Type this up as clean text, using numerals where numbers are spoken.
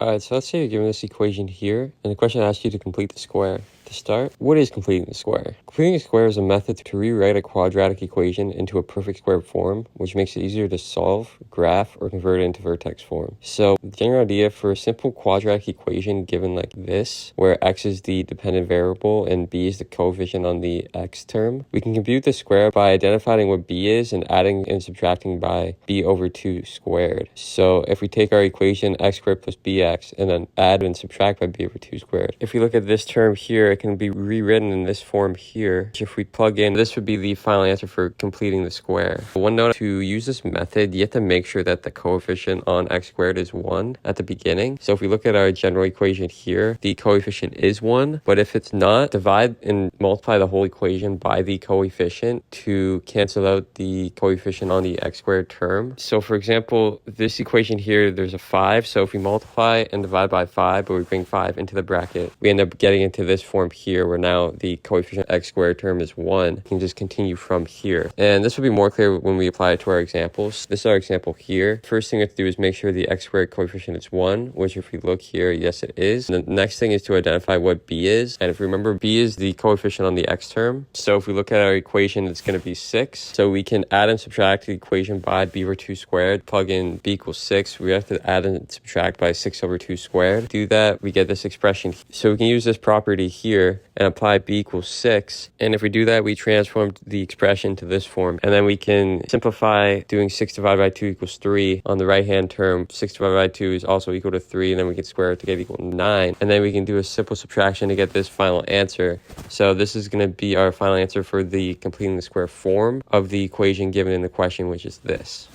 Alright, so let's say you're given this equation here, and the question asks you to complete the square. To start, what is completing the square? Completing a square is a method to rewrite a quadratic equation into a perfect square form, which makes it easier to solve, graph, or convert it into vertex form. So the general idea for a simple quadratic equation given like this, where x is the dependent variable and b is the coefficient on the x term, we can compute the square by identifying what b is and adding and subtracting by b over 2 squared. So if we take our equation x squared plus bx and then add and subtract by b over 2 squared, if we look at this term here, it can be rewritten in this form here. If we plug in, this would be the final answer for completing the square. One note, to use this method, you have to make sure that the coefficient on x squared is 1 at the beginning. So if we look at our general equation here, the coefficient is 1, but if it's not, divide and multiply the whole equation by the coefficient to cancel out the coefficient on the x squared term. So for example, this equation here, there's a 5. So if we multiply and divide by 5, but we bring 5 into the bracket, we end up getting into this form here where now the coefficient x squared term is 1. We can just continue from here. And this will be more clear when we apply it to our examples. This is our example here. First thing we have to do is make sure the x squared coefficient is 1, which if we look here, yes it is. And the next thing is to identify what b is. And if you remember, b is the coefficient on the x term. So if we look at our equation, it's going to be 6. So we can add and subtract the equation by b over 2 squared. Plug in b equals 6. We have to add and subtract by 6 over 2 squared. To do that, we get this expression. So we can use this property here and apply b equals 6. And if we do that, we transform the expression to this form. And then we can simplify doing 6 divided by 2 equals 3. On the right-hand term, 6 divided by 2 is also equal to 3. And then we can square it to get equal to 9. And then we can do a simple subtraction to get this final answer. So this is going to be our final answer for the completing the square form of the equation given in the question, which is this.